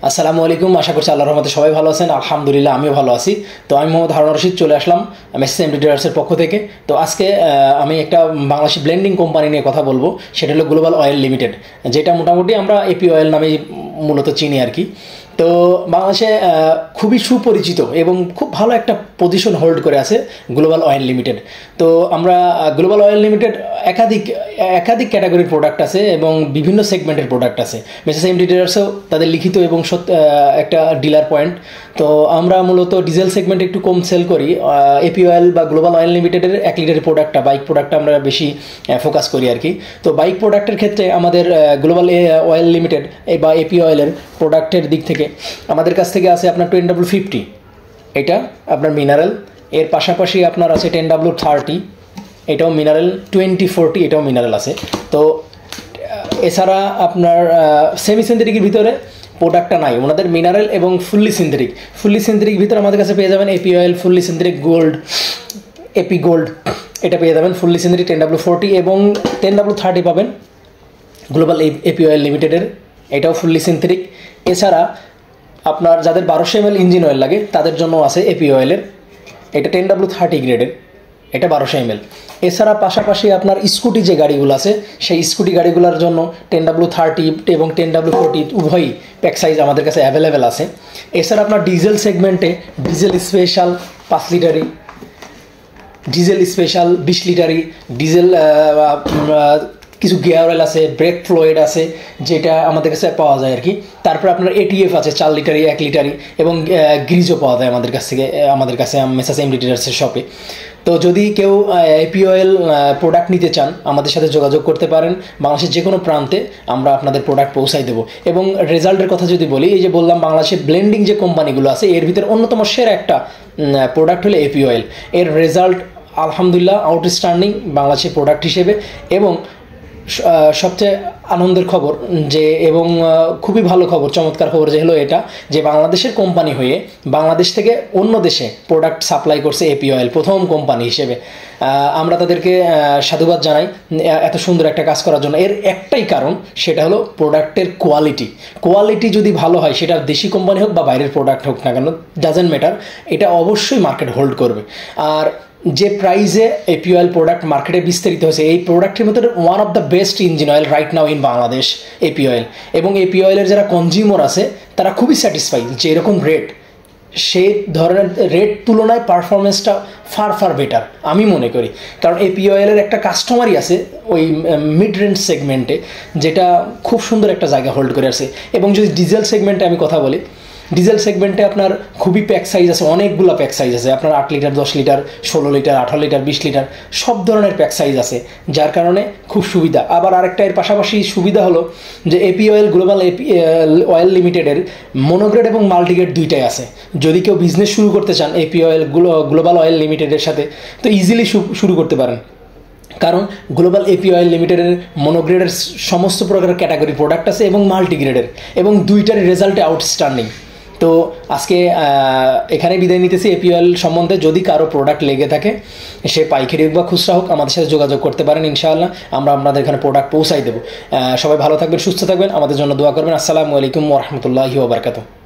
আসসালামু আলাইকুম। আশা করছি আল্লাহর রহমতে সবাই ভালো আছেন। আলহামদুলিল্লাহ আমিও ভালো আছি। তো আমি মোহাম্মদ হারুন রশিদ চলে আসলাম মেসেজ এমডি ট্রেডার্সের পক্ষ থেকে। তো আজকে আমি একটা বাংলাদেশি ব্লেন্ডিং কোম্পানি নিয়ে কথা বলবো, সেটা হলো গ্লোবাল অয়েল লিমিটেড, যেটা মোটামুটি আমরা এপি অয়েল নামেই মূলত চিনি আর কি। তো বাংলাদেশে খুবই সুপরিচিত এবং খুব ভালো একটা পজিশন হোল্ড করে আছে গ্লোবাল অয়েল লিমিটেড। তো আমরা গ্লোবাল অয়েল লিমিটেড একাধিক একাধিক ক্যাটাগরির প্রোডাক্ট আছে এবং বিভিন্ন সেগমেন্টের প্রোডাক্ট আছে। মেসেজ এমডি ট্রেডার্সও তাদের লিখিত এবং একটা ডিলার পয়েন্ট। তো আমরা মূলত ডিজেল সেগমেন্টে একটু কম সেল করি। এপি অয়েল বা গ্লোবাল অয়েল লিমিটেডের 1 লিটারের প্রোডাক্টটা, বাইক প্রোডাক্টটা আমরা বেশি ফোকাস করি আর কি। তো বাইক প্রোডাক্টের ক্ষেত্রে আমাদের গ্লোবাল অয়েল লিমিটেড বা এপি অয়েলের প্রোডাক্টের দিক থেকে আমাদের কাছ থেকে আছে আপনার 10W50, এটা আপনার মিনারেল। এর পাশাপাশি আপনার আছে 10W30, এটাও মিনারেল। 2040, এটাও মিনারেল আছে। তো এছাড়া আপনার সেমি সিনথেটিকের ভিতরে প্রোডাক্টটা নাই ওনাদের, মিনারেল এবং ফুললি সিনথেটিক ভিতরে আমাদের কাছে পেয়ে যাবেন AP oil, fully synthetic gold, AP gold, এটা পেয়ে যাবেন ফুললি সিনথেটিক 10W40 এবং 10W30 পাবেন গ্লোবাল এপি অয়েল লিমিটেডের, এটাও ফুললি সিনথেটিক। এছাড়া আপনার যাদের 1200 ml ইঞ্জিন অয়েল লাগে তাদের জন্য আছে এপি অয়েলের, এটা 10W30 গ্রেডের, এটা 1200 ml। এছাড়া পাশাপাশি আপনার স্কুটি যে গাড়িগুলো আছে সেই স্কুটি গাড়িগুলোর জন্য 10W30 এবং 10W40 উভয়ই প্যাক সাইজ আমাদের কাছে অ্যাভেলেবেল আছে। এছাড়া আপনার ডিজেল সেগমেন্টে diesel special 5 literary, diesel special 20 literary, diesel কিছু গিয়ার অয়েল আছে, ব্রেক ফ্লুইড আছে, যেটা আমাদের কাছে পাওয়া যায় আর কি। তারপর আপনার এটিএফ আছে 4 লিটারি, 1 লিটারি এবং গ্রিজও পাওয়া যায় আমাদের কাছে মেসেজ এমডি ট্রেডার্সের শপে। তো যদি কেউ এপি অয়েল প্রোডাক্ট নিতে চান আমাদের সাথে যোগাযোগ করতে পারেন। বাংলাদেশের যে কোনো প্রান্তে আমরা আপনাদের প্রোডাক্ট পৌঁছাই দেবো। এবং রেজাল্টের কথা যদি বলি, এই যে বললাম বাংলাদেশের ব্লেন্ডিং যে কোম্পানিগুলো আছে এর ভিতরে অন্যতম সেরা একটা প্রোডাক্ট হলো এপি অয়েল। এর রেজাল্ট আলহামদুলিল্লাহ আউটস্ট্যান্ডিং বাংলাদেশের প্রোডাক্ট হিসেবে। এবং সবচেয়ে আনন্দের খবর যে, এবং খুবই ভালো খবর, চমৎকার খবর যে হলো এটা, যে বাংলাদেশের কোম্পানি হয়ে বাংলাদেশ থেকে অন্য দেশে প্রোডাক্ট সাপ্লাই করছে এপি অয়েল প্রথম কোম্পানি হিসেবে। আমরা তাদেরকে সাধুবাদ জানাই এত সুন্দর একটা কাজ করার জন্য। এর একটাই কারণ, সেটা হলো প্রোডাক্টের কোয়ালিটি যদি ভালো হয়, সেটা দেশি কোম্পানি হোক বা বাইরের প্রোডাক্ট হোক না কেন, ডাজেন্ট ম্যাটার, এটা অবশ্যই মার্কেট হোল্ড করবে। আর যে প্রাইজে এপি অয়েল প্রোডাক্ট মার্কেটে বিস্তারিত হয়েছে, এই প্রোডাক্টের মধ্যে one of the best engine oil right now in Bangladesh AP oil. এবং এপি অয়েলের যারা কনজিউমার আছে তারা খুবই স্যাটিসফাই যে এরকম রেট, সেই ধরনের রেট তুলনায় পারফরমেন্সটা ফার বেটার আমি মনে করি। কারণ এপি অয়েলের একটা কাস্টমারই আছে ওই মিড রেঞ্জ সেগমেন্টে, যেটা খুব সুন্দর একটা জায়গা হোল্ড করে আছে। এবং যদি ডিজেল সেগমেন্টে আমি কথা বলি, ডিজেল সেগমেন্টে আপনার খুবই প্যাক সাইজ আছে, অনেকগুলো প্যাক সাইজ আছে। আপনার 8 litre, 10 litre, 16 litre, 18 litre, 20 litre, সব ধরনের প্যাক সাইজ আছে, যার কারণে খুব সুবিধা। আবার আরেকটা এর পাশাপাশি সুবিধা হলো যে এপি অয়েল গ্লোবাল অয়েল লিমিটেডের মনোগ্রেড এবং মাল্টিগ্রেড দুইটাই আছে। যদি কেউ বিজনেস শুরু করতে চান এপি অয়েল গ্লোবাল অয়েল লিমিটেডের সাথে, তো ইজিলি শুরু করতে পারেন। কারণ গ্লোবাল এপি অয়েল লিমিটেডের মনোগ্রেডের সমস্ত প্রকারের ক্যাটাগরি প্রোডাক্ট আছে এবং মাল্টিগ্রেডের, এবং দুইটার রেজাল্টে আউটস্ট্যান্ডিং। তো আজকে এখানে বিদায় নিতেছি এপি অয়েল সম্বন্ধে। যদি কারো প্রোডাক্ট লেগে থাকে, সে পাইকারি হোক বা খুচরা হোক, আমাদের সাথে যোগাযোগ করতে পারেন। ইনশাআল্লাহ আমরা আপনাদের এখানে প্রোডাক্ট পৌঁছাই দেবো। সবাই ভালো থাকবেন, সুস্থ থাকবেন, আমাদের জন্য দোয়া করবেন। আসসালামু আলাইকুম ওয়া রাহমাতুল্লাহি ওয়া বারাকাতুহু।